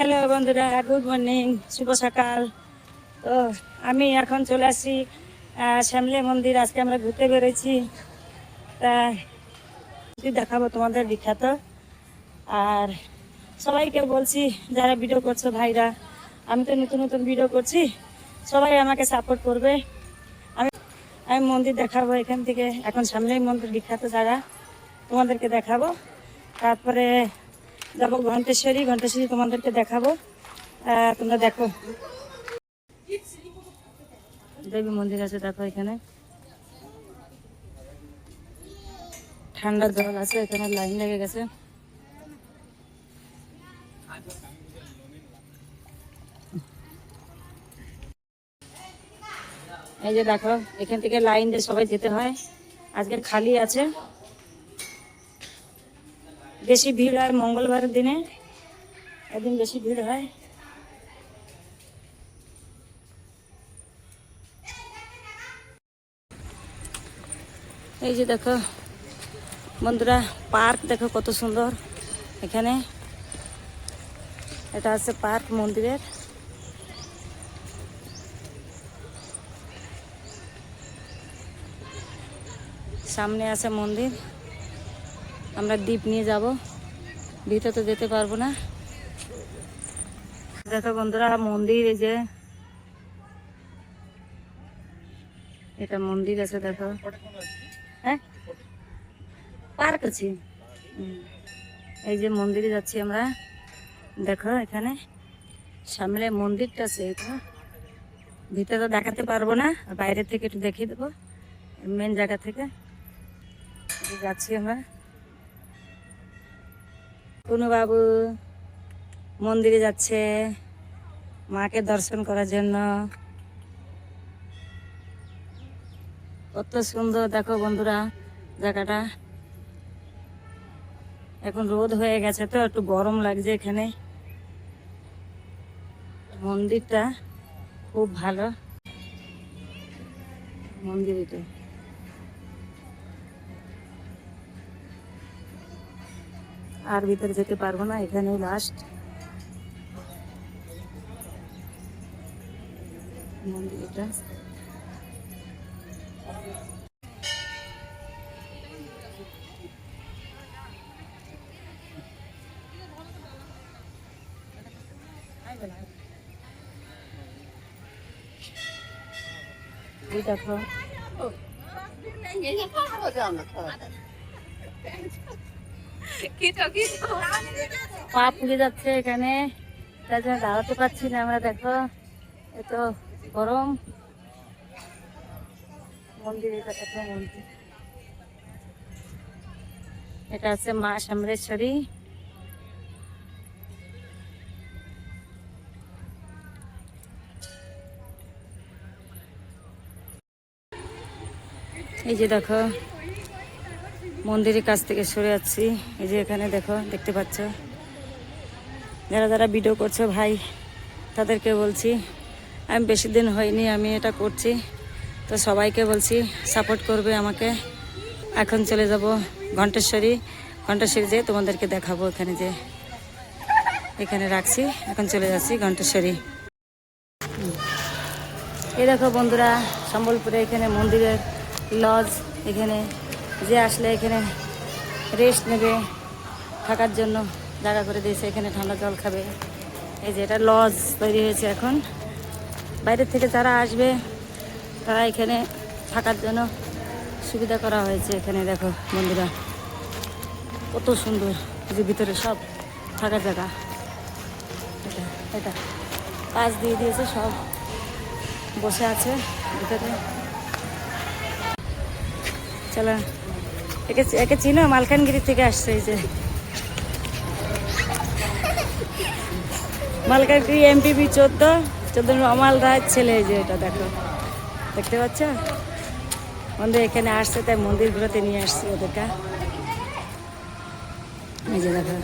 Hello বন্ধুরা, good morning, শুভ সকাল। তো আমি এখন চলে আসছি শ্যামলী মন্দির। আজকে আমরা ঘুরতে বেরোচ্ছি, তা দেখাবো তোমাদের বিখ্যাত। আর সবাইকে বলছি, যারা ভিডিও করছো ভাইরা, আমি তো নতুন নতুন ভিডিও করছি, সবাই আমাকে সাপোর্ট করবে। আমি আমি মন্দির দেখাবো এখান থেকে। এখন শ্যামলী মন্দির বিখ্যাত জায়গা, তোমাদেরকে দেখাবো। তারপরে যাবো ঘণ্টেশ্বরী, ঘণ্টেশ্বরী তোমাদেরকে দেখাবো। তোমরা দেখো, দেবী মন্দির আছে দেখো, এখানে ঠান্ডা জল আছে, এখানে লাইন লেগে গেছে। এই যে দেখো, এখান থেকে লাইন দিয়ে সবাই যেতে হয়। আজকে খালি আছে, বেশি ভিড় হয় মঙ্গলবারের দিনে, একদিন বেশি ভিড় হয়। এই যে দেখো বন্ধুরা, পার্ক দেখো কত সুন্দর। এখানে এটা আছে পার্ক মন্দিরের। সামনে আছে মন্দির, আমরা দ্বীপ নিয়ে যাব, ভিতরে তো যেতে পারবো না। দেখো বন্ধুরা, মন্দির, এই যে এটা মন্দির আছে দেখো। হ্যাঁ, পার্ক আছে। এই যে মন্দিরে যাচ্ছি আমরা। দেখো এখানে সামনে মন্দিরটা আছে, এটা ভিতরে দেখাতে পারবো না, বাইরে থেকে একটু দেখিয়ে দেবো। মেন জায়গা থেকে যাচ্ছি আমরা। কুনু বাবু মন্দিরে যাচ্ছে মাকে দর্শন করার জন্য। কত সুন্দর দেখো বন্ধুরা জায়গাটা। এখন রোদ হয়ে গেছে তো একটু গরম লাগছে এখানে। মন্দিরটা খুব ভালো মন্দির এটা। আর ভিতরে যেতে পারবো না, এখানেই লাস্ট মন্দির এটা। এই দেখো পা পুড়ে যাচ্ছে এখানে, তার জন্য দাঁড়াতে পারছি না আমরা। দেখো এত গরম। মন্দির এটা দেখো, মন্দির এটা আছে মা সামলেশ্বরী। এই যে দেখো মন্দিরের কাছ থেকে সরে যাচ্ছি। এই যে এখানে দেখো, দেখতে পাচ্ছ, যারা যারা ভিডিও করছো ভাই, তাদেরকে বলছি, আমি বেশি দিন হয়নি আমি এটা করছি, তো সবাইকে বলছি সাপোর্ট করবে আমাকে। এখন চলে যাব ঘণ্টেশ্বরী, ঘণ্টেশ্বরী যেয়ে তোমাদেরকে দেখাবো। এখানে যে এখানে রাখছি, এখন চলে যাচ্ছি ঘণ্টেশ্বরী। এই দেখো বন্ধুরা, সম্বলপুরে এখানে মন্দিরের লজ, এখানে যে আসলে এখানে রেস্ট নেবে, থাকার জন্য জায়গা করে দিয়েছে, এখানে ঠান্ডা জল খাবে। এই যে এটা লজ তৈরি হয়েছে এখন। বাইরের থেকে যারা আসবে তারা এখানে থাকার জন্য সুবিধা করা হয়েছে। এখানে দেখো বন্ধুরা কত সুন্দর, যে ভিতরে সব থাকার জায়গা। এটা এটা কাজ দিয়ে দিয়েছে, সব বসে আছে ভিতরে। চলো, একে একে চিনো, মালকানগিরি থেকে আসছে। এই যে মালকানগিরি এমপিপি 14 অমাল রায়ের ছেলে। এই যে এটা দেখো, দেখতে পাচ্ছ বন্ধু, এখানে আসছে তাই মন্দির ঘুরাতে নিয়ে আসছি ওদেরকে। এই যে দেখো,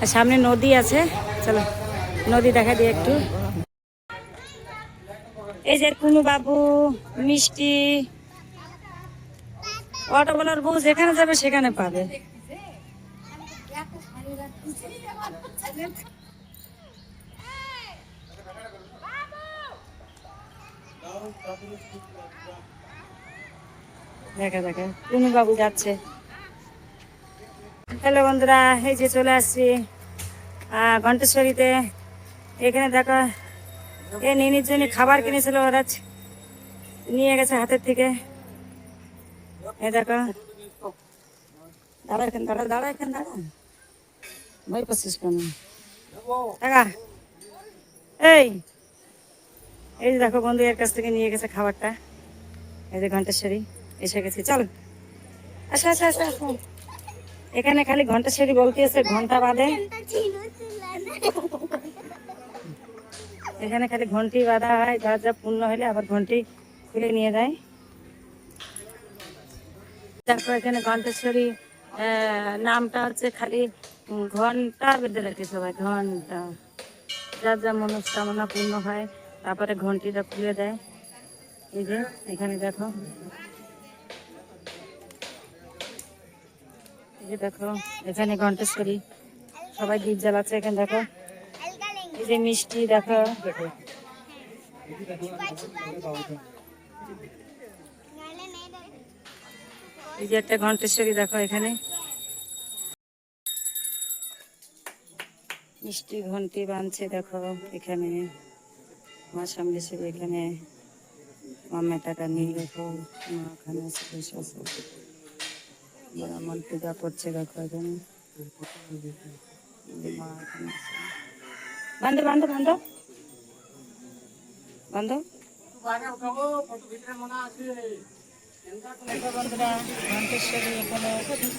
আর সামনে নদী আছে, চলো নদী দেখা দিই একটু। এই যে কুনু বাবু, মিষ্টি, অটোওয়ালার বউ যেখানে যাবে সেখানে পাবে। দেখা দেখা টুনু বাবু যাচ্ছে। হ্যালো বন্ধুরা, এই যে চলে আসছি ঘণ্টেশ্বরীতে। এখানে দেখো এ নিনির জন্য খাবার কিনেছিল, ওরা নিয়ে গেছে হাতের থেকে। এ দেখো, দাঁড়া এখানে, দাঁড়া দাঁড়া এখানে, দাঁড়া ভয় পাচ্ছিস কেন? টাকা এই এই যে দেখো বন্ধু এর কাছ থেকে নিয়ে গেছে খাবারটা। এই যে ঘণ্টেশ্বরী এসে গেছি, চল আচ্ছা আচ্ছা আচ্ছা। এখানে খালি ঘণ্টেশ্বরী বলতে আছে ঘন্টা বাঁধে, এখানে খালি ঘন্টি বাঁধা হয়, যার যা পূর্ণ হলে আবার ঘন্টি খুলে নিয়ে যায়। তারপর এখানে ঘণ্টেশ্বরী নামটা হচ্ছে খালি ঘন্টা বেঁধে রাখে সবাই, ঘন্টা যার যা মনস্কামনা পূর্ণ হয় তারপরে ঘন্টিটা খুলে দেয়। এই যে এখানে দেখো, এই যে দেখো এখানে ঘণ্টেশ্বরী সবাই দীপ জ্বালাচ্ছে। এখানে দেখো এই যে মিষ্টি দেখো, এই যে একটা ঘণ্টেশ্বরী দেখো, এখানে মিষ্টি ঘন্টি বাঁধছে দেখো। এখানে আমার সামনে ছিল, এখানে মামা টাকা নিয়ে দেখো, ওখানে মন পূজা করছে দেখো। এখানে বান্ধব বান্ধব বান্ধব বান্ধব ঘণ্টেশ্বরী এখানে,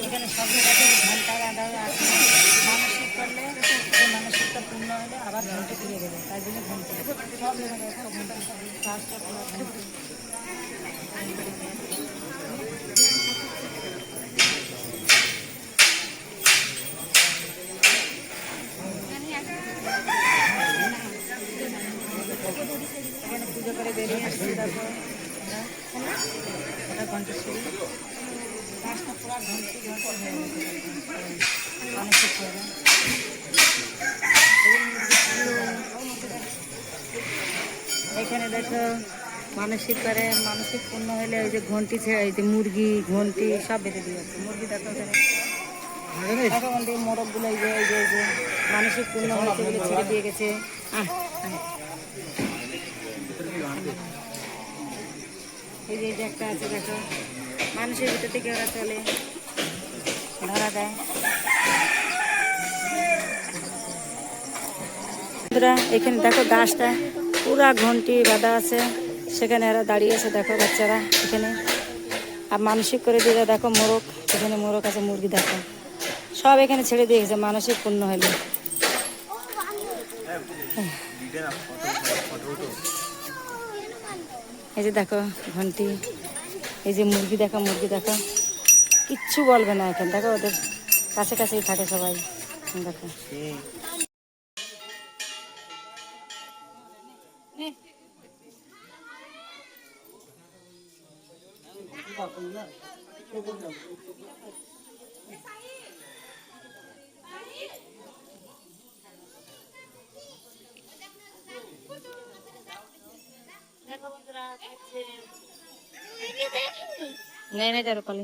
এখানে সব জায়গাতে ঘন্টা বাঁধা আছে। মানসিক করলে মানসিকটা পূর্ণ হলে আবার ঘন্টা ফিরে দেবে, তাই জন্য ঘন্টা সব জায়গায় এখানে পুজো করে বেরিয়ে আসছি দেখো। ওটা ঘণ্টেশ্বরী গাছটা পুরো ঘন্টি ঘন্টি হয়ে গেছে মানসিক করে। এখানে দেখো মানসিক করে, মানসিক পূর্ণ হলে ওই যে ঘন্টি ছেড়ে, এই যে মুরগি ঘন্টি সব বেঁধে দিয়ে যাচ্ছে। মুরগি দেখো এখানে দেখো বন্ধু মোরগ গুলো, এই যে এই যে এই যে মানসিক পূর্ণ হয়েছে বলে ছেড়ে দিয়ে গেছে। এই যে একটা আছে দেখো, মানুষের ভিতর থেকে ওরা চলে, ধরা দেয়। এখানে দেখো গাছটা পুরা ঘন্টি বাঁধা আছে, সেখানে এরা দাঁড়িয়ে আছে দেখো বাচ্চারা এখানে। আর মানসিক করে দিয়ে দেখো মোরগ, এখানে মোরগ আছে, মুরগি দেখো সব এখানে ছেড়ে দিয়ে গেছে মানসিক পূর্ণ হলে। এই যে দেখো ঘন্টি, এই যে মুরগি দেখো, মুরগি দেখো কিচ্ছু বলবে না এখানে দেখো, ওদের কাছে কাছেই থাকে সবাই দেখো। नहीं नहीं जरूर कल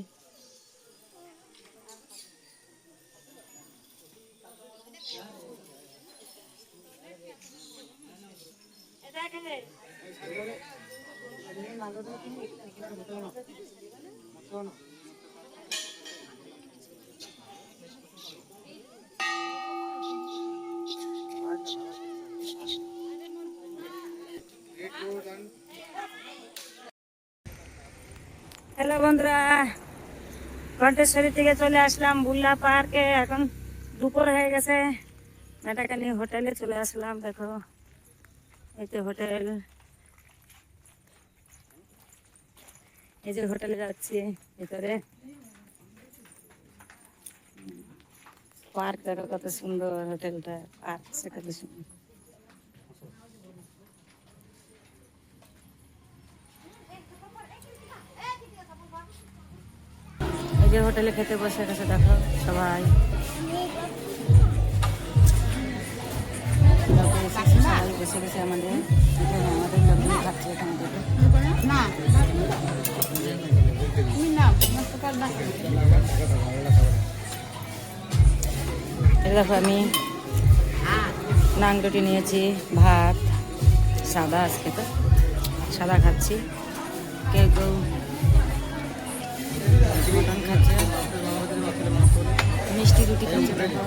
হ্যালো বন্ধুরা, ঘণ্টেশ্বরী থেকে চলে আসলাম বুল্লা পার্কে। এখন দুপুর হয়ে গেছে, মেয়েটাকে নিয়ে হোটেলে চলে আসলাম। দেখো এই যে হোটেল, এই যে হোটেলে যাচ্ছি ভিতরে। পার্ক দেখো কত সুন্দর, হোটেলটা পার্ক সে কত সুন্দর। এই যে হোটেলে খেতে বসে গেছে দেখো সবাই, সবাই বসে গেছে আমাদের, আমাদের খাচ্ছি এখানে থেকে। না তুমি নাও, তোমার তো পারবা। এই দেখো আমি নান রুটি নিয়েছি, ভাত সাদা, আজকে তো সাদা খাচ্ছি, কেউ কেউ মটন খাচ্ছে, মিষ্টি রুটি খাচ্ছে দেখো।